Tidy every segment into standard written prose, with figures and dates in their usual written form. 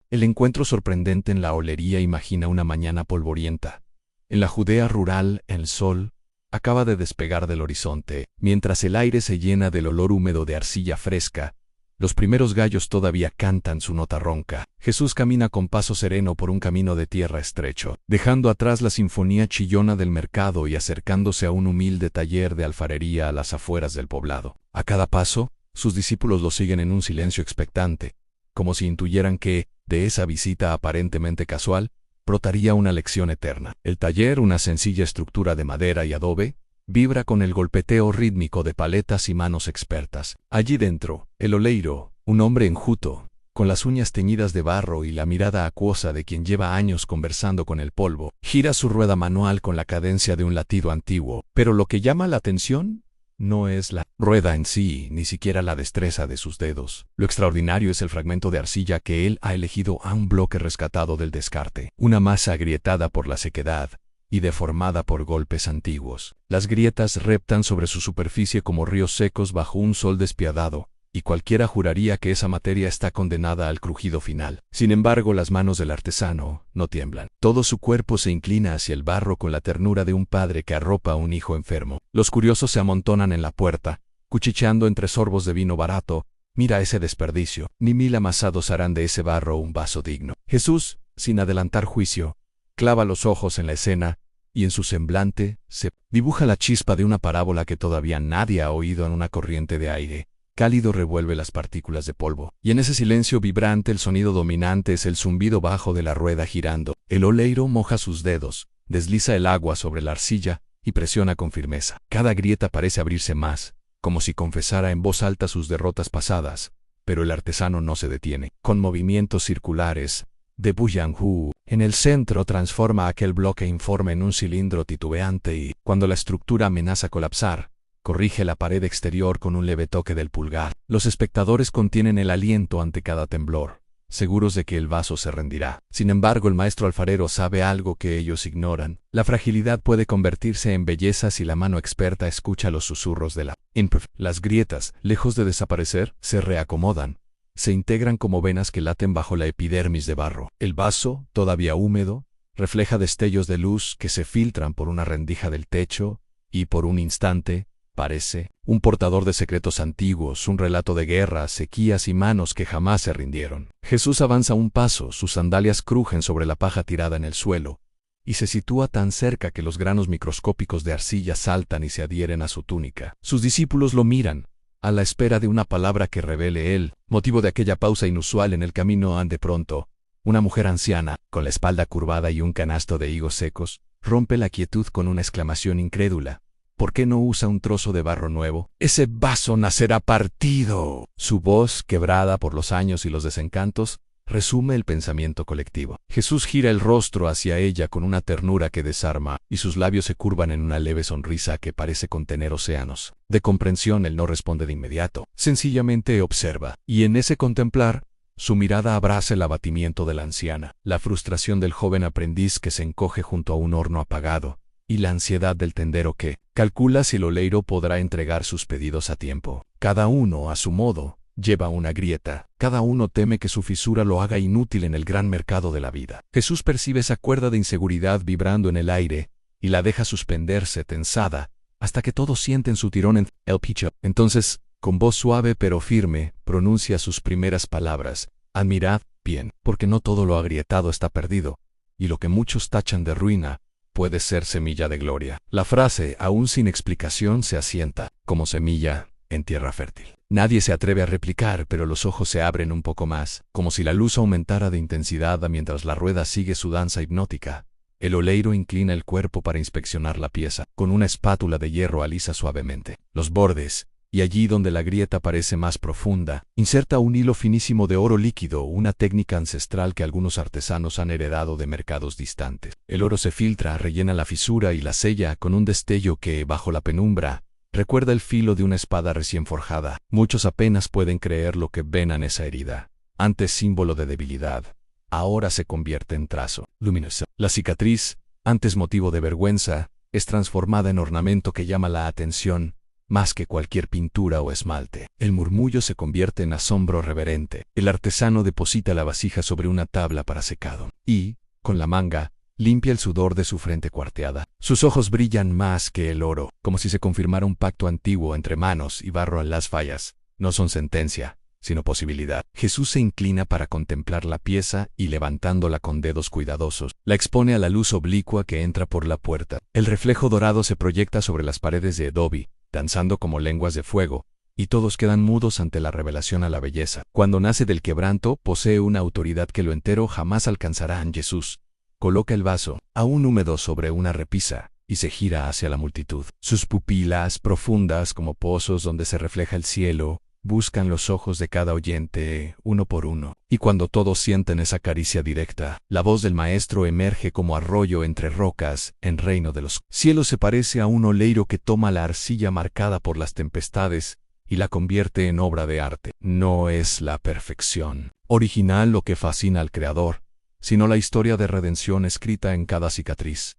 El encuentro sorprendente en la olería imagina una mañana polvorienta. En la Judea rural, el sol acaba de despegar del horizonte, mientras el aire se llena del olor húmedo de arcilla fresca. Los primeros gallos todavía cantan su nota ronca. Jesús camina con paso sereno por un camino de tierra estrecho, dejando atrás la sinfonía chillona del mercado y acercándose a un humilde taller de alfarería a las afueras del poblado. A cada paso, sus discípulos lo siguen en un silencio expectante, como si intuyeran que, de esa visita aparentemente casual, brotaría una lección eterna. El taller, una sencilla estructura de madera y adobe, vibra con el golpeteo rítmico de paletas y manos expertas. Allí dentro, el oleiro, un hombre enjuto, con las uñas teñidas de barro y la mirada acuosa de quien lleva años conversando con el polvo, gira su rueda manual con la cadencia de un latido antiguo. Pero lo que llama la atención no es la rueda en sí, ni siquiera la destreza de sus dedos. Lo extraordinario es el fragmento de arcilla que él ha elegido a un bloque rescatado del descarte, una masa agrietada por la sequedad y deformada por golpes antiguos. Las grietas reptan sobre su superficie como ríos secos bajo un sol despiadado, y cualquiera juraría que esa materia está condenada al crujido final. Sin embargo, las manos del artesano no tiemblan. Todo su cuerpo se inclina hacia el barro con la ternura de un padre que arropa a un hijo enfermo. Los curiosos se amontonan en la puerta, cuchicheando entre sorbos de vino barato. Mira ese desperdicio. Ni 1000 amasados harán de ese barro un vaso digno. Jesús, sin adelantar juicio, clava los ojos en la escena, y en su semblante se dibuja la chispa de una parábola que todavía nadie ha oído en una corriente de aire cálido revuelve las partículas de polvo, y en ese silencio vibrante el sonido dominante es el zumbido bajo de la rueda girando. El oleiro moja sus dedos, desliza el agua sobre la arcilla y presiona con firmeza. Cada grieta parece abrirse más, como si confesara en voz alta sus derrotas pasadas, pero el artesano no se detiene. Con movimientos circulares, de Buyang-Hu, en el centro transforma aquel bloque informe en un cilindro titubeante y, cuando la estructura amenaza colapsar, corrige la pared exterior con un leve toque del pulgar. Los espectadores contienen el aliento ante cada temblor, seguros de que el vaso se rendirá. Sin embargo, el maestro alfarero sabe algo que ellos ignoran. La fragilidad puede convertirse en belleza si la mano experta escucha los susurros de la imperfección. Las grietas, lejos de desaparecer, se reacomodan. Se integran como venas que laten bajo la epidermis de barro. El vaso, todavía húmedo, refleja destellos de luz que se filtran por una rendija del techo y, por un instante, parece un portador de secretos antiguos, un relato de guerras, sequías y manos que jamás se rindieron. Jesús avanza un paso, sus sandalias crujen sobre la paja tirada en el suelo, y se sitúa tan cerca que los granos microscópicos de arcilla saltan y se adhieren a su túnica. Sus discípulos lo miran, a la espera de una palabra que revele él. Motivo de aquella pausa inusual en el camino, de pronto, una mujer anciana, con la espalda curvada y un canasto de higos secos, rompe la quietud con una exclamación incrédula. ¿Por qué no usa un trozo de barro nuevo? ¡Ese vaso nacerá partido! Su voz, quebrada por los años y los desencantos, resume el pensamiento colectivo. Jesús gira el rostro hacia ella con una ternura que desarma, y sus labios se curvan en una leve sonrisa que parece contener océanos. De comprensión él no responde de inmediato, sencillamente observa, y en ese contemplar, su mirada abraza el abatimiento de la anciana, la frustración del joven aprendiz que se encoge junto a un horno apagado, y la ansiedad del tendero que calcula si el oleiro podrá entregar sus pedidos a tiempo. Cada uno, a su modo, lleva una grieta. Cada uno teme que su fisura lo haga inútil en el gran mercado de la vida. Jesús percibe esa cuerda de inseguridad vibrando en el aire y la deja suspenderse tensada hasta que todos sienten su tirón en el pecho. Entonces, con voz suave pero firme, pronuncia sus primeras palabras. Admirad bien, porque no todo lo agrietado está perdido, y lo que muchos tachan de ruina puede ser semilla de gloria. La frase, aún sin explicación, se asienta, como semilla, en tierra fértil. Nadie se atreve a replicar, pero los ojos se abren un poco más, como si la luz aumentara de intensidad mientras la rueda sigue su danza hipnótica. El oleiro inclina el cuerpo para inspeccionar la pieza. Con una espátula de hierro alisa suavemente los bordes, y allí donde la grieta parece más profunda, inserta un hilo finísimo de oro líquido, una técnica ancestral que algunos artesanos han heredado de mercados distantes. El oro se filtra, rellena la fisura y la sella con un destello que, bajo la penumbra, recuerda el filo de una espada recién forjada. Muchos apenas pueden creer lo que ven en esa herida. Antes símbolo de debilidad, ahora se convierte en trazo luminoso. La cicatriz, antes motivo de vergüenza, es transformada en ornamento que llama la atención, más que cualquier pintura o esmalte. El murmullo se convierte en asombro reverente. El artesano deposita la vasija sobre una tabla para secado y, con la manga, limpia el sudor de su frente cuarteada. Sus ojos brillan más que el oro, como si se confirmara un pacto antiguo entre manos y barro. Las fallas no son sentencia, sino posibilidad. Jesús se inclina para contemplar la pieza y, levantándola con dedos cuidadosos, la expone a la luz oblicua que entra por la puerta. El reflejo dorado se proyecta sobre las paredes de adobe, danzando como lenguas de fuego, y todos quedan mudos ante la revelación a la belleza. Cuando nace del quebranto, posee una autoridad que lo entero jamás alcanzará. En Jesús coloca el vaso, aún húmedo, sobre una repisa, y se gira hacia la multitud. Sus pupilas, profundas como pozos donde se refleja el cielo, buscan los ojos de cada oyente, uno por uno. Y cuando todos sienten esa caricia directa, la voz del Maestro emerge como arroyo entre rocas. En reino de los cielos se parece a un oleiro que toma la arcilla marcada por las tempestades y la convierte en obra de arte. No es la perfección original lo que fascina al Creador, sino la historia de redención escrita en cada cicatriz.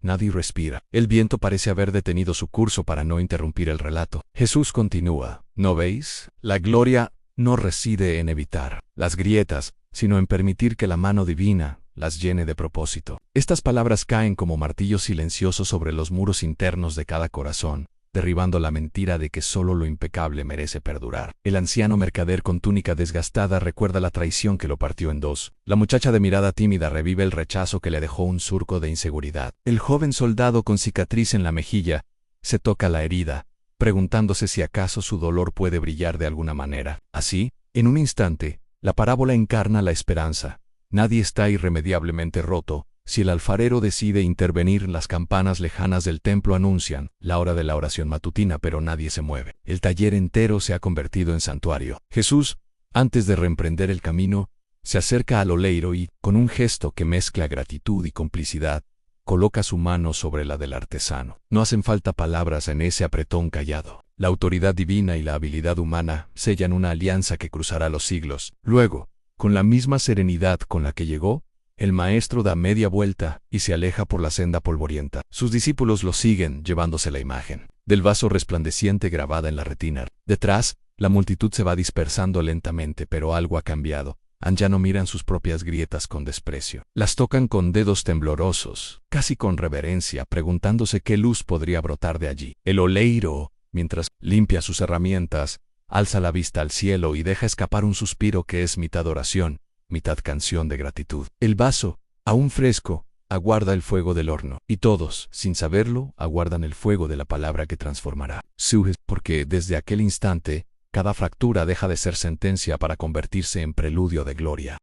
Nadie respira. El viento parece haber detenido su curso para no interrumpir el relato. Jesús continúa. ¿No veis? La gloria no reside en evitar las grietas, sino en permitir que la mano divina las llene de propósito. Estas palabras caen como martillos silenciosos sobre los muros internos de cada corazón, derribando la mentira de que solo lo impecable merece perdurar. El anciano mercader con túnica desgastada recuerda la traición que lo partió en dos. La muchacha de mirada tímida revive el rechazo que le dejó un surco de inseguridad. El joven soldado con cicatriz en la mejilla se toca la herida, preguntándose si acaso su dolor puede brillar de alguna manera. Así, en un instante, la parábola encarna la esperanza. Nadie está irremediablemente roto. Si el alfarero decide intervenir, las campanas lejanas del templo anuncian la hora de la oración matutina, pero nadie se mueve. El taller entero se ha convertido en santuario. Jesús, antes de reemprender el camino, se acerca al oleiro y, con un gesto que mezcla gratitud y complicidad, coloca su mano sobre la del artesano. No hacen falta palabras en ese apretón callado. La autoridad divina y la habilidad humana sellan una alianza que cruzará los siglos. Luego, con la misma serenidad con la que llegó, el Maestro da media vuelta y se aleja por la senda polvorienta. Sus discípulos lo siguen, llevándose la imagen del vaso resplandeciente grabada en la retina. Detrás, la multitud se va dispersando lentamente, pero algo ha cambiado. Ya no miran sus propias grietas con desprecio. Las tocan con dedos temblorosos, casi con reverencia, preguntándose qué luz podría brotar de allí. El oleiro, mientras limpia sus herramientas, alza la vista al cielo y deja escapar un suspiro que es mitad oración, mitad canción de gratitud. El vaso, aún fresco, aguarda el fuego del horno, y todos, sin saberlo, aguardan el fuego de la palabra que transformará su es, porque desde aquel instante, cada fractura deja de ser sentencia para convertirse en preludio de gloria.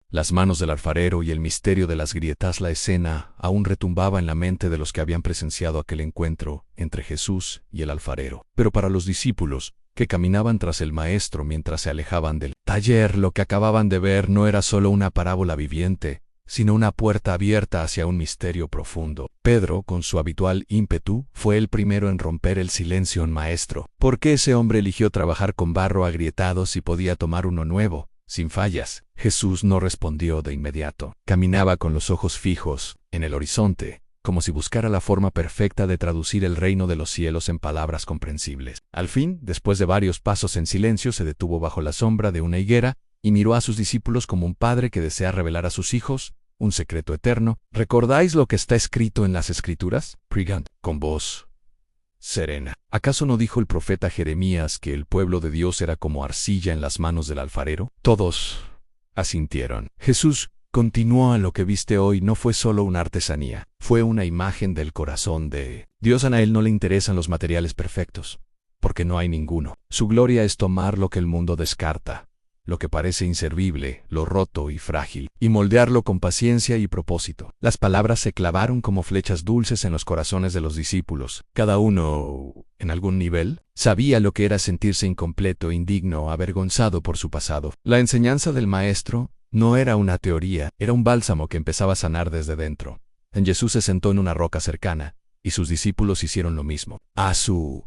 Las manos del alfarero y el misterio de las grietas. La escena aún retumbaba en la mente de los que habían presenciado aquel encuentro entre Jesús y el alfarero. Pero para los discípulos, que caminaban tras el Maestro mientras se alejaban del taller, lo que acababan de ver no era solo una parábola viviente, sino una puerta abierta hacia un misterio profundo. Pedro, con su habitual ímpetu, fue el primero en romper el silencio. Maestro, ¿por qué ese hombre eligió trabajar con barro agrietado si podía tomar uno nuevo, sin fallas? Jesús no respondió de inmediato. Caminaba con los ojos fijos en el horizonte, como si buscara la forma perfecta de traducir el reino de los cielos en palabras comprensibles. Al fin, después de varios pasos en silencio, se detuvo bajo la sombra de una higuera y miró a sus discípulos como un padre que desea revelar a sus hijos un secreto eterno. ¿Recordáis lo que está escrito en las Escrituras? Pregant, con voz serena. ¿Acaso no dijo el profeta Jeremías que el pueblo de Dios era como arcilla en las manos del alfarero? Todos asintieron. Jesús continuó: lo que viste hoy no fue solo una artesanía, fue una imagen del corazón de Dios. A él no le interesan los materiales perfectos, porque no hay ninguno. Su gloria es tomar lo que el mundo descarta, lo que parece inservible, lo roto y frágil, y moldearlo con paciencia y propósito. Las palabras se clavaron como flechas dulces en los corazones de los discípulos. Cada uno, en algún nivel, sabía lo que era sentirse incompleto, indigno, avergonzado por su pasado. La enseñanza del Maestro no era una teoría, era un bálsamo que empezaba a sanar desde dentro. Jesús se sentó en una roca cercana, y sus discípulos hicieron lo mismo. A su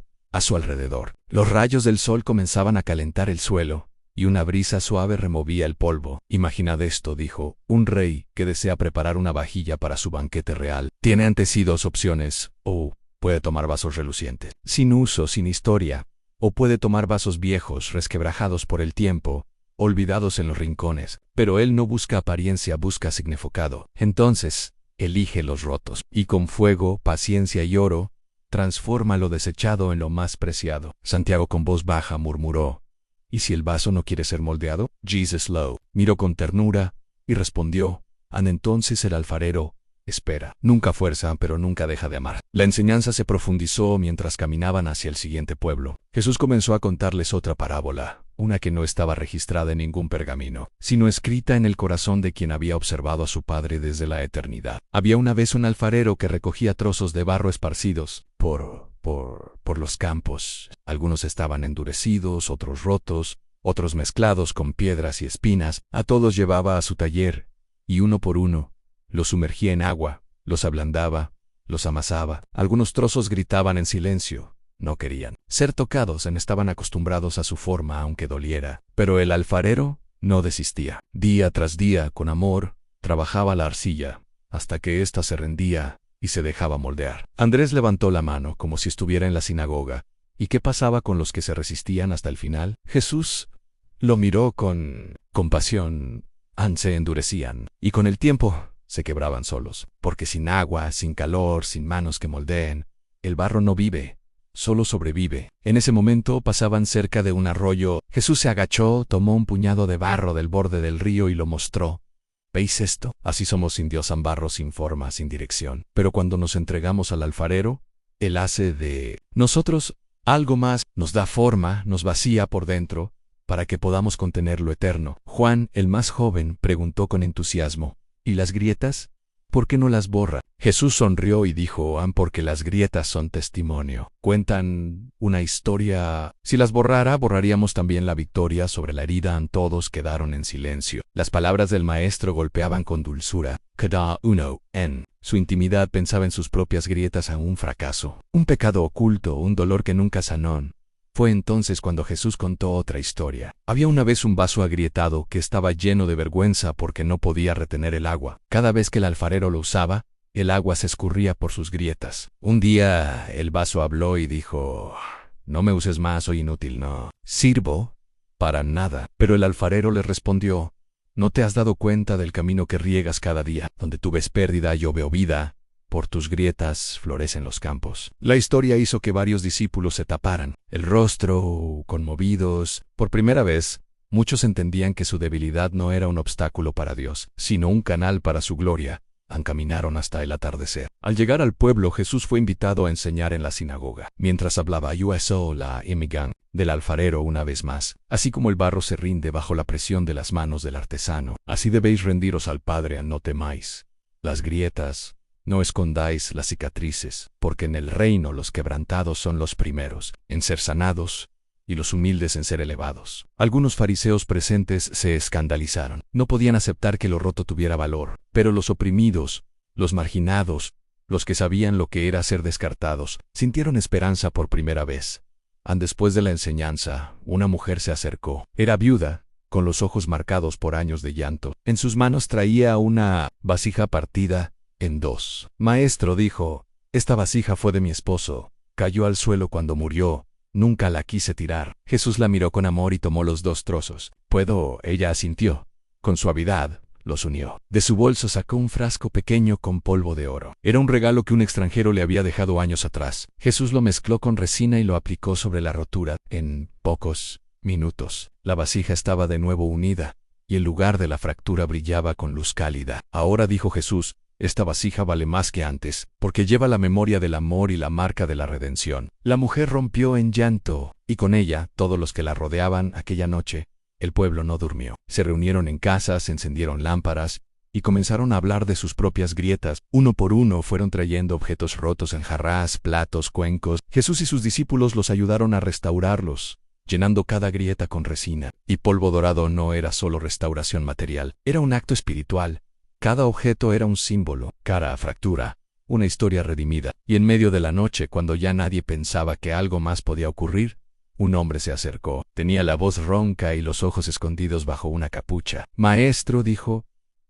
alrededor, los rayos del sol comenzaban a calentar el suelo, y una brisa suave removía el polvo. Imaginad esto, dijo, un rey que desea preparar una vajilla para su banquete real. Tiene ante sí dos opciones: o Puede tomar vasos relucientes, sin uso, sin historia, o puede tomar vasos viejos, resquebrajados por el tiempo, olvidados en los rincones, pero él no busca apariencia, busca significado. Entonces, elige los rotos, y con fuego, paciencia y oro, transforma lo desechado en lo más preciado. Santiago con voz baja murmuró, ¿y si el vaso no quiere ser moldeado? Jesus lo miró con ternura y respondió, entonces el alfarero espera. Nunca fuerza, pero nunca deja de amar. La enseñanza se profundizó mientras caminaban hacia el siguiente pueblo. Jesús comenzó a contarles otra parábola, una que no estaba registrada en ningún pergamino, sino escrita en el corazón de quien había observado a su Padre desde la eternidad. Había una vez un alfarero que recogía trozos de barro esparcidos por los campos. Algunos estaban endurecidos, otros rotos, otros mezclados con piedras y espinas. A todos llevaba a su taller, y uno por uno, los sumergía en agua, los ablandaba, los amasaba. Algunos trozos gritaban en silencio. No querían ser tocados, estaban acostumbrados a su forma aunque doliera. Pero el alfarero no desistía. Día tras día, con amor, trabajaba la arcilla, hasta que ésta se rendía y se dejaba moldear. Andrés levantó la mano como si estuviera en la sinagoga. ¿Y qué pasaba con los que se resistían hasta el final? Jesús lo miró con compasión. Se endurecían, y con el tiempo se quebraban solos, porque sin agua, sin calor, sin manos que moldeen, el barro no vive, solo sobrevive. En ese momento pasaban cerca de un arroyo. Jesús se agachó, tomó un puñado de barro del borde del río y lo mostró. ¿Veis esto? Así somos sin Dios, en barro, sin forma, sin dirección. Pero cuando nos entregamos al alfarero, Él hace de nosotros algo más, nos da forma, nos vacía por dentro, para que podamos contener lo eterno. Juan, el más joven, preguntó con entusiasmo, ¿y las grietas? ¿Por qué no las borra? Jesús sonrió y dijo, porque las grietas son testimonio. Cuentan una historia. Si las borrara, borraríamos también la victoria sobre la herida. Todos quedaron en silencio. Las palabras del maestro golpeaban con dulzura. Cada uno, en su intimidad, pensaba en sus propias grietas, a un fracaso, un pecado oculto, un dolor que nunca sanó. Fue entonces cuando Jesús contó otra historia. Había una vez un vaso agrietado que estaba lleno de vergüenza porque no podía retener el agua. Cada vez que el alfarero lo usaba, el agua se escurría por sus grietas. Un día el vaso habló y dijo, no me uses más, soy inútil, no sirvo para nada. Pero el alfarero le respondió, ¿no te has dado cuenta del camino que riegas cada día? Donde tú ves pérdida, yo veo vida. Por tus grietas florecen los campos. La historia hizo que varios discípulos se taparan el rostro, conmovidos. Por primera vez, muchos entendían que su debilidad no era un obstáculo para Dios, sino un canal para su gloria. Caminaron hasta el atardecer. Al llegar al pueblo, Jesús fue invitado a enseñar en la sinagoga. Mientras hablaba, usó la imagen del alfarero una vez más. Así como el barro se rinde bajo la presión de las manos del artesano, así debéis rendiros al Padre, no temáis las grietas. No escondáis las cicatrices, porque en el reino los quebrantados son los primeros en ser sanados, y los humildes en ser elevados. Algunos fariseos presentes se escandalizaron. No podían aceptar que lo roto tuviera valor, pero los oprimidos, los marginados, los que sabían lo que era ser descartados, sintieron esperanza por primera vez. Después de la enseñanza, una mujer se acercó. Era viuda, con los ojos marcados por años de llanto. En sus manos traía una vasija partida en dos. Maestro, dijo, esta vasija fue de mi esposo. Cayó al suelo cuando murió. Nunca la quise tirar. Jesús la miró con amor y tomó los dos trozos. ¿Puedo? Ella asintió. Con suavidad, los unió. De su bolso sacó un frasco pequeño con polvo de oro. Era un regalo que un extranjero le había dejado años atrás. Jesús lo mezcló con resina y lo aplicó sobre la rotura. En pocos minutos, la vasija estaba de nuevo unida, y el lugar de la fractura brillaba con luz cálida. Ahora, dijo Jesús, esta vasija vale más que antes, porque lleva la memoria del amor y la marca de la redención. La mujer rompió en llanto, y con ella todos los que la rodeaban. Aquella noche, el pueblo no durmió. Se reunieron en casas, encendieron lámparas, y comenzaron a hablar de sus propias grietas. Uno por uno fueron trayendo objetos rotos en jarras, platos, cuencos. Jesús y sus discípulos los ayudaron a restaurarlos, llenando cada grieta con resina. Y polvo dorado no era solo restauración material, era un acto espiritual. Cada objeto era un símbolo, cada fractura, una historia redimida. Y en medio de la noche, cuando ya nadie pensaba que algo más podía ocurrir, un hombre se acercó. Tenía la voz ronca y los ojos escondidos bajo una capucha. Maestro, dijo,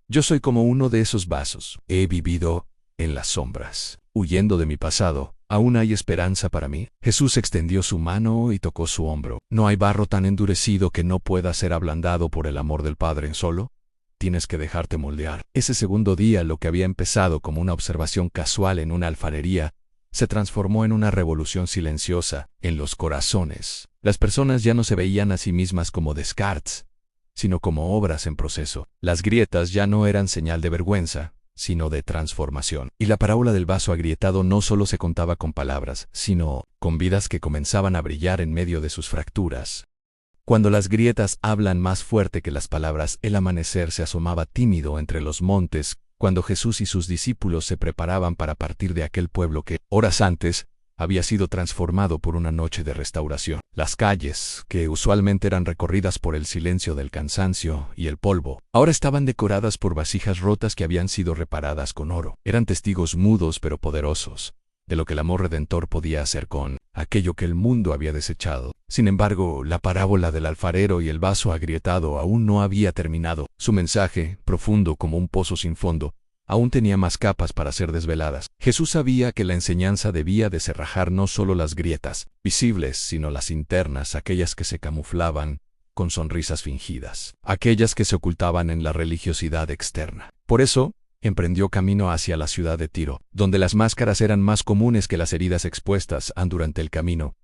yo soy como uno de esos vasos. He vivido en las sombras, huyendo de mi pasado, ¿Aún hay esperanza para mí? Jesús extendió su mano y tocó su hombro. ¿No hay barro tan endurecido que no pueda ser ablandado por el amor del Padre solo? Tienes que dejarte moldear. Ese segundo día, lo que había empezado como una observación casual en una alfarería, se transformó en una revolución silenciosa en los corazones. Las personas ya no se veían a sí mismas como Descartes, sino como obras en proceso. Las grietas ya no eran señal de vergüenza, sino de transformación. Y la parábola del vaso agrietado no solo se contaba con palabras, sino con vidas que comenzaban a brillar en medio de sus fracturas. Cuando las grietas hablan más fuerte que las palabras, el amanecer se asomaba tímido entre los montes, cuando Jesús y sus discípulos se preparaban para partir de aquel pueblo que, horas antes, había sido transformado por una noche de restauración. Las calles, que usualmente eran recorridas por el silencio del cansancio y el polvo, ahora estaban decoradas por vasijas rotas que habían sido reparadas con oro. Eran testigos mudos pero poderosos de lo que el amor redentor podía hacer con aquello que el mundo había desechado. Sin embargo, la parábola del alfarero y el vaso agrietado aún no había terminado. Su mensaje, profundo como un pozo sin fondo, aún tenía más capas para ser desveladas. Jesús sabía que la enseñanza debía desenrajar no solo las grietas visibles, sino las internas, aquellas que se camuflaban con sonrisas fingidas, aquellas que se ocultaban en la religiosidad externa. Por eso, emprendió camino hacia la ciudad de Tiro, donde las máscaras eran más comunes que las heridas expuestas durante el camino.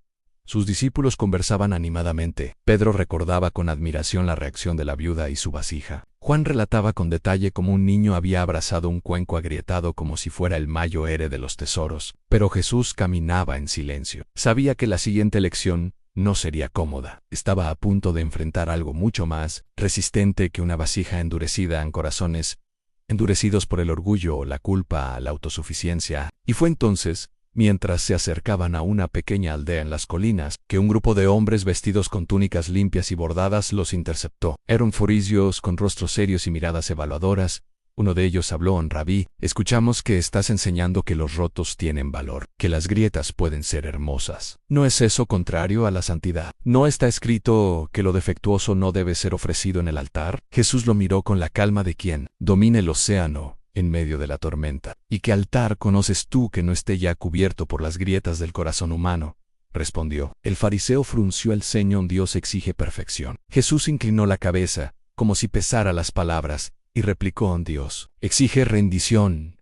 Sus discípulos conversaban animadamente. Pedro recordaba con admiración la reacción de la viuda y su vasija. Juan relataba con detalle cómo un niño había abrazado un cuenco agrietado como si fuera el mayo here de los tesoros. Pero Jesús caminaba en silencio. Sabía que la siguiente lección no sería cómoda. Estaba a punto de enfrentar algo mucho más resistente que una vasija endurecida en corazones endurecidos por el orgullo, la culpa, la autosuficiencia. Y fue entonces, mientras se acercaban a una pequeña aldea en las colinas, que un grupo de hombres vestidos con túnicas limpias y bordadas los interceptó. Eran foricios con rostros serios y miradas evaluadoras. Uno de ellos habló: Rabí, escuchamos que estás enseñando que los rotos tienen valor, que las grietas pueden ser hermosas. ¿No es eso contrario a la santidad? ¿No está escrito que lo defectuoso no debe ser ofrecido en el altar? Jesús lo miró con la calma de quien domina el océano en medio de la tormenta. ¿Y qué altar conoces tú que no esté ya cubierto por las grietas del corazón humano? Respondió. El fariseo frunció el ceño. Dios exige perfección. Jesús inclinó la cabeza, como si pesara las palabras, y replicó: Dios exige rendición.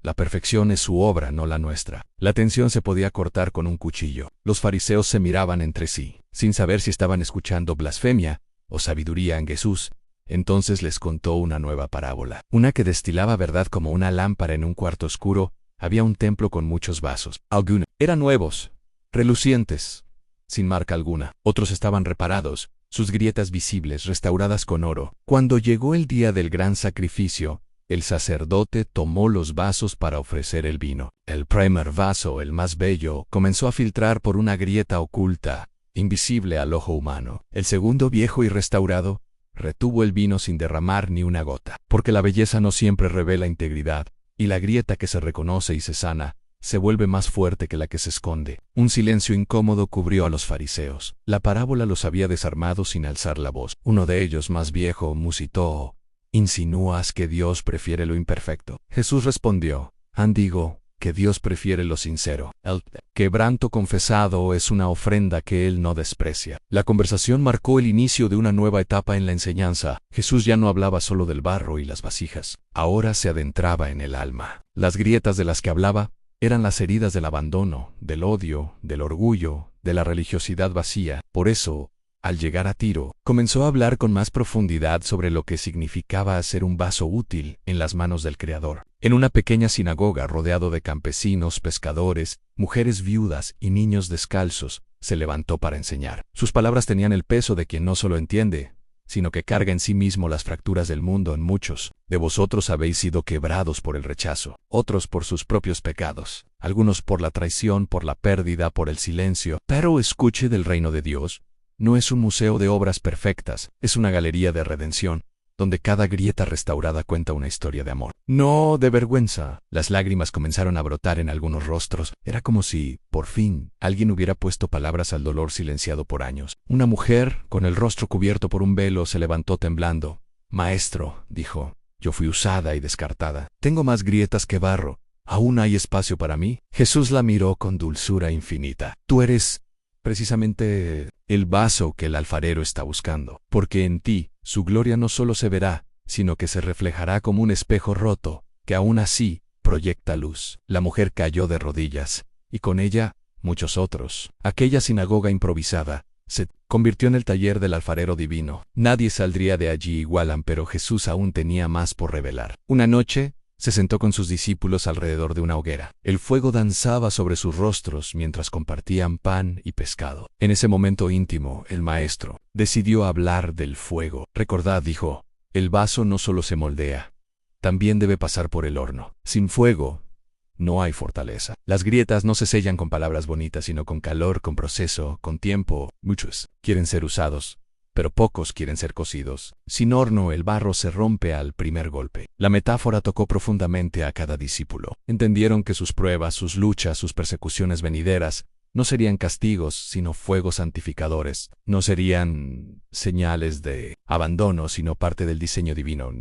La perfección es su obra, no la nuestra. La tensión se podía cortar con un cuchillo. Los fariseos se miraban entre sí, sin saber si estaban escuchando blasfemia o sabiduría en Jesús. Entonces les contó una nueva parábola, una que destilaba verdad como una lámpara en un cuarto oscuro. Había un templo con muchos vasos. Algunos eran nuevos, relucientes, sin marca alguna. Otros estaban reparados, sus grietas visibles, restauradas con oro. Cuando llegó el día del gran sacrificio, el sacerdote tomó los vasos para ofrecer el vino. El primer vaso, el más bello, comenzó a filtrar por una grieta oculta, invisible al ojo humano. El segundo, viejo y restaurado, retuvo el vino sin derramar ni una gota. Porque la belleza no siempre revela integridad, y la grieta que se reconoce y se sana se vuelve más fuerte que la que se esconde. Un silencio incómodo cubrió a los fariseos. La parábola los había desarmado sin alzar la voz. Uno de ellos, más viejo, musitó: ¿Insinúas que Dios prefiere lo imperfecto? Jesús respondió: digo que Dios prefiere lo sincero. El quebranto confesado es una ofrenda que Él no desprecia. La conversación marcó el inicio de una nueva etapa en la enseñanza. Jesús ya no hablaba solo del barro y las vasijas. Ahora se adentraba en el alma. Las grietas de las que hablaba eran las heridas del abandono, del odio, del orgullo, de la religiosidad vacía. Por eso, al llegar a Tiro, comenzó a hablar con más profundidad sobre lo que significaba ser un vaso útil en las manos del Creador. En una pequeña sinagoga rodeado de campesinos, pescadores, mujeres viudas y niños descalzos, se levantó para enseñar. Sus palabras tenían el peso de quien no solo entiende, sino que carga en sí mismo las fracturas del mundo. En muchos de vosotros habéis sido quebrados por el rechazo, otros por sus propios pecados, algunos por la traición, por la pérdida, por el silencio. Pero escuche, del reino de Dios no es un museo de obras perfectas, es una galería de redención, donde cada grieta restaurada cuenta una historia de amor, no de vergüenza. Las lágrimas comenzaron a brotar en algunos rostros. Era como si, por fin, alguien hubiera puesto palabras al dolor silenciado por años. Una mujer, con el rostro cubierto por un velo, se levantó temblando. Maestro, dijo, yo fui usada y descartada. Tengo más grietas que barro. ¿Aún hay espacio para mí? Jesús la miró con dulzura infinita. Tú eres precisamente el vaso que el alfarero está buscando, porque en ti su gloria no solo se verá, sino que se reflejará como un espejo roto, que aún así proyecta luz. La mujer cayó de rodillas, y con ella muchos otros. Aquella sinagoga improvisada se convirtió en el taller del alfarero divino. Nadie saldría de allí igual, pero Jesús aún tenía más por revelar. Una noche se sentó con sus discípulos alrededor de una hoguera. El fuego danzaba sobre sus rostros mientras compartían pan y pescado. En ese momento íntimo, el maestro decidió hablar del fuego. Recordad, dijo, el vaso no solo se moldea, también debe pasar por el horno. Sin fuego no hay fortaleza. Las grietas no se sellan con palabras bonitas, sino con calor, con proceso, con tiempo. Muchos quieren ser usados, pero pocos quieren ser cocidos. Sin horno, el barro se rompe al primer golpe. La metáfora tocó profundamente a cada discípulo. Entendieron que sus pruebas, sus luchas, sus persecuciones venideras no serían castigos, sino fuegos santificadores. No serían señales de abandono, sino parte del diseño divino.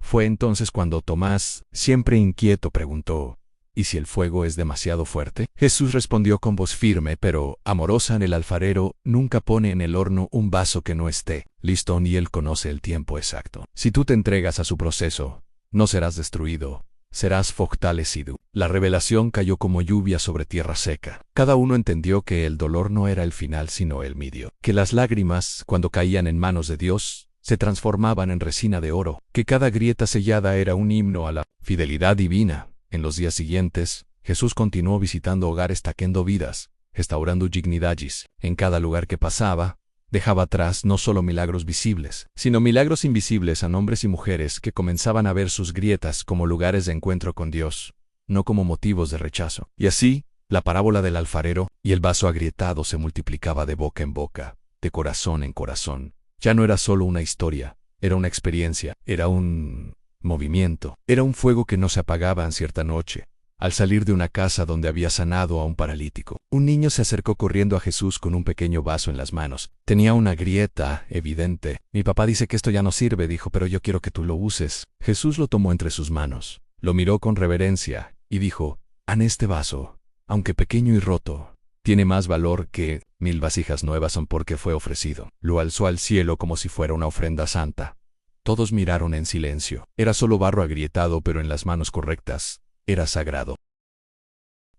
Fue entonces cuando Tomás, siempre inquieto, preguntó: ¿y si el fuego es demasiado fuerte? Jesús respondió con voz firme pero amorosa: el alfarero nunca pone en el horno un vaso que no esté listo, y él conoce el tiempo exacto. Si tú te entregas a su proceso, no serás destruido, serás fortalecido. La revelación cayó como lluvia sobre tierra seca. Cada uno entendió que el dolor no era el final sino el medio, que las lágrimas, cuando caían en manos de Dios, se transformaban en resina de oro, que cada grieta sellada era un himno a la fidelidad divina. En los días siguientes, Jesús continuó visitando hogares, taquendo vidas, restaurando dignidades. En cada lugar que pasaba, dejaba atrás no solo milagros visibles, sino milagros invisibles a hombres y mujeres que comenzaban a ver sus grietas como lugares de encuentro con Dios, no como motivos de rechazo. Y así, la parábola del alfarero y el vaso agrietado se multiplicaba de boca en boca, de corazón en corazón. Ya no era solo una historia, era una experiencia, era un movimiento. Era un fuego que no se apagaba en cierta noche, al salir de una casa donde había sanado a un paralítico. Un niño se acercó corriendo a Jesús con un pequeño vaso en las manos. Tenía una grieta evidente. Mi papá dice que esto ya no sirve, dijo, pero yo quiero que tú lo uses. Jesús lo tomó entre sus manos, lo miró con reverencia y dijo: este vaso, aunque pequeño y roto, tiene más valor que 1000 vasijas nuevas son porque fue ofrecido. Lo alzó al cielo como si fuera una ofrenda santa. Todos miraron en silencio. Era solo barro agrietado, pero en las manos correctas era sagrado.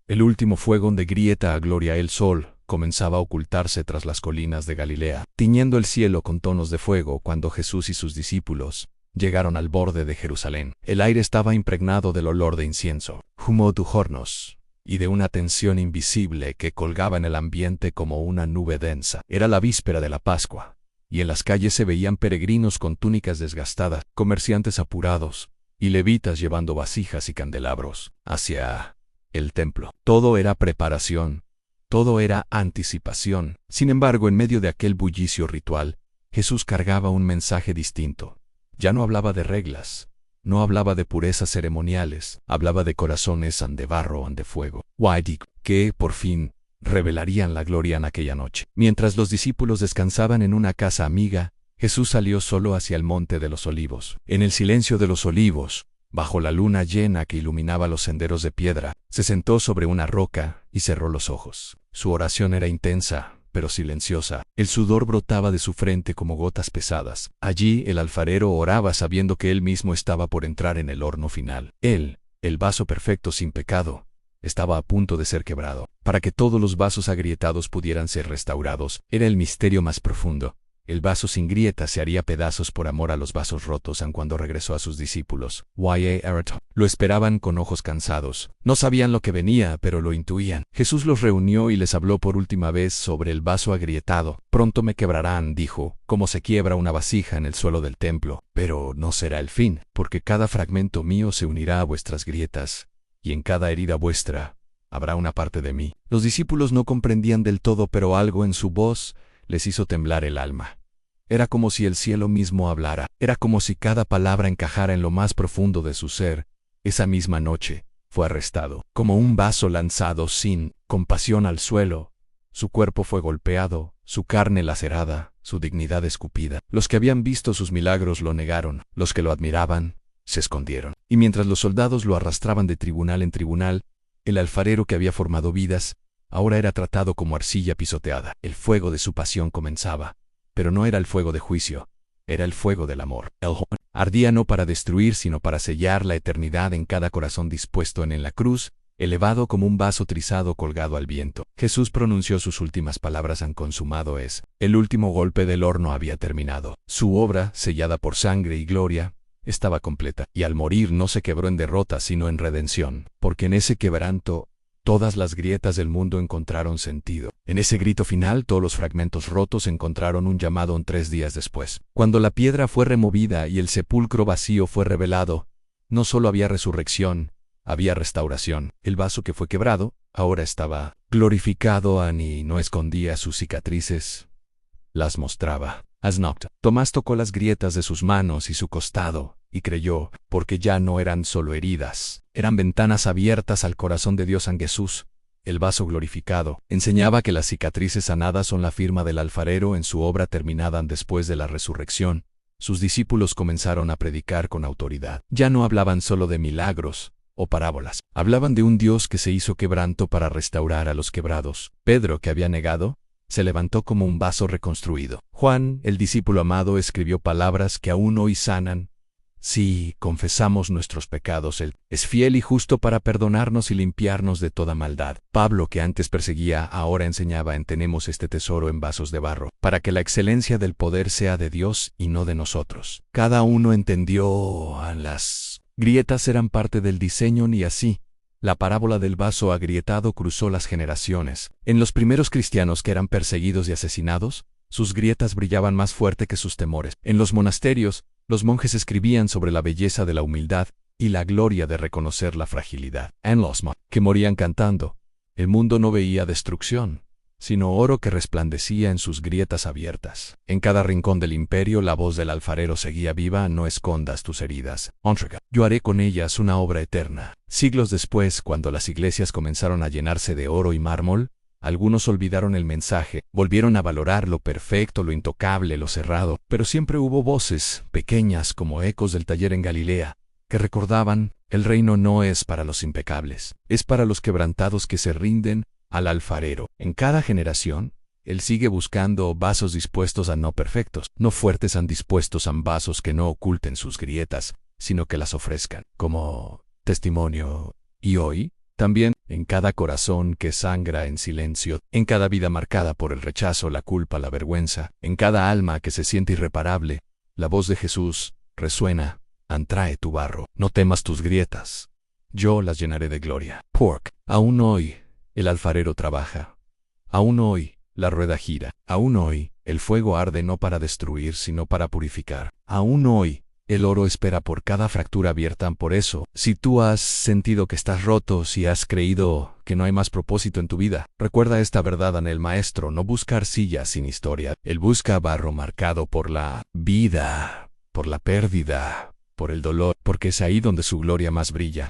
El último fuego de grieta a gloria, el sol, comenzaba a ocultarse tras las colinas de Galilea, tiñendo el cielo con tonos de fuego cuando Jesús y sus discípulos llegaron al borde de Jerusalén. El aire estaba impregnado del olor de incienso, humo de hornos, y de una tensión invisible que colgaba en el ambiente como una nube densa. Era la víspera de la Pascua, y en las calles se veían peregrinos con túnicas desgastadas, comerciantes apurados, y levitas llevando vasijas y candelabros hacia el templo. Todo era preparación, todo era anticipación. Sin embargo, en medio de aquel bullicio ritual, Jesús cargaba un mensaje distinto. Ya no hablaba de reglas, no hablaba de purezas ceremoniales, hablaba de corazones de barro, de fuego, que, por fin, revelarían la gloria en aquella noche. Mientras los discípulos descansaban en una casa amiga, Jesús salió solo hacia el monte de los olivos. En el silencio de los olivos, bajo la luna llena que iluminaba los senderos de piedra, se sentó sobre una roca y cerró los ojos. Su oración era intensa, pero silenciosa. El sudor brotaba de su frente como gotas pesadas. Allí el alfarero oraba sabiendo que él mismo estaba por entrar en el horno final. Él, el vaso perfecto sin pecado, estaba a punto de ser quebrado. Para que todos los vasos agrietados pudieran ser restaurados, era el misterio más profundo. El vaso sin grieta se haría pedazos por amor a los vasos rotos. Aun cuando regresó a sus discípulos, lo esperaban con ojos cansados. No sabían lo que venía, pero lo intuían. Jesús los reunió y les habló por última vez sobre el vaso agrietado. Pronto me quebrarán, dijo, como se quiebra una vasija en el suelo del templo. Pero no será el fin, porque cada fragmento mío se unirá a vuestras grietas, y en cada herida vuestra habrá una parte de mí. Los discípulos no comprendían del todo, pero algo en su voz les hizo temblar el alma. Era como si el cielo mismo hablara. Era como si cada palabra encajara en lo más profundo de su ser. Esa misma noche fue arrestado. Como un vaso lanzado sin compasión al suelo, su cuerpo fue golpeado, su carne lacerada, su dignidad escupida. Los que habían visto sus milagros lo negaron. Los que lo admiraban se escondieron. Y mientras los soldados lo arrastraban de tribunal en tribunal, el alfarero que había formado vidas, ahora era tratado como arcilla pisoteada. El fuego de su pasión comenzaba, pero no era el fuego de juicio, era el fuego del amor. El fuego ardía no para destruir, sino para sellar la eternidad en cada corazón dispuesto en la cruz, elevado como un vaso trizado colgado al viento. Jesús pronunció sus últimas palabras: han consumado es. El último golpe del horno había terminado. Su obra, sellada por sangre y gloria, estaba completa, y al morir no se quebró en derrota sino en redención, porque en ese quebranto todas las grietas del mundo encontraron sentido. En ese grito final todos los fragmentos rotos encontraron un llamado 3 días después. Cuando la piedra fue removida y el sepulcro vacío fue revelado, no solo había resurrección, había restauración. El vaso que fue quebrado ahora estaba glorificado y no escondía sus cicatrices, las mostraba. Asnocht. Tomás tocó las grietas de sus manos y su costado, y creyó, porque ya no eran solo heridas, eran ventanas abiertas al corazón de Dios en Jesús. El vaso glorificado enseñaba que las cicatrices sanadas son la firma del alfarero en su obra terminada después de la resurrección. Sus discípulos comenzaron a predicar con autoridad. Ya no hablaban solo de milagros o parábolas, hablaban de un Dios que se hizo quebranto para restaurar a los quebrados. Pedro, que había negado, se levantó como un vaso reconstruido. Juan, el discípulo amado, escribió palabras que aún hoy sanan. Si confesamos nuestros pecados, Él es fiel y justo para perdonarnos y limpiarnos de toda maldad. Pablo, que antes perseguía, ahora enseñaba en: tenemos este tesoro en vasos de barro, para que la excelencia del poder sea de Dios y no de nosotros. Cada uno entendió las grietas eran parte del diseño, y así la parábola del vaso agrietado cruzó las generaciones. En los primeros cristianos que eran perseguidos y asesinados, sus grietas brillaban más fuerte que sus temores. En los monasterios, los monjes escribían sobre la belleza de la humildad y la gloria de reconocer la fragilidad. En los que morían cantando, el mundo no veía destrucción, sino oro que resplandecía en sus grietas abiertas. En cada rincón del imperio la voz del alfarero seguía viva: no escondas tus heridas. Yo haré con ellas una obra eterna. Siglos después, cuando las iglesias comenzaron a llenarse de oro y mármol, algunos olvidaron el mensaje, volvieron a valorar lo perfecto, lo intocable, lo cerrado, pero siempre hubo voces, pequeñas como ecos del taller en Galilea, que recordaban: el reino no es para los impecables, es para los quebrantados que se rinden al alfarero. En cada generación, Él sigue buscando vasos dispuestos a no perfectos, no fuertes dispuestos a vasos que no oculten sus grietas, sino que las ofrezcan como testimonio. Y hoy, también, en cada corazón que sangra en silencio, en cada vida marcada por el rechazo, la culpa, la vergüenza, en cada alma que se siente irreparable, la voz de Jesús resuena: trae tu barro, no temas tus grietas, yo las llenaré de gloria. Aún hoy, el alfarero trabaja. Aún hoy, la rueda gira. Aún hoy, el fuego arde no para destruir, sino para purificar. Aún hoy, el oro espera por cada fractura abierta. Por eso, si tú has sentido que estás roto, si has creído que no hay más propósito en tu vida, recuerda esta verdad: el maestro no busca arcilla sin historia. Él busca barro marcado por la vida, por la pérdida, por el dolor, porque es ahí donde su gloria más brilla.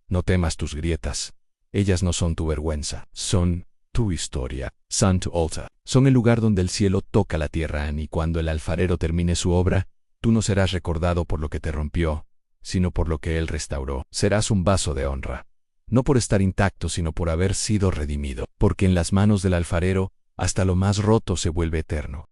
No temas tus grietas. Ellas no son tu vergüenza, son tu historia. Santo Altar. Son el lugar donde el cielo toca la tierra, y cuando el alfarero termine su obra, tú no serás recordado por lo que te rompió, sino por lo que Él restauró. Serás un vaso de honra, no por estar intacto, sino por haber sido redimido, porque en las manos del alfarero, hasta lo más roto se vuelve eterno.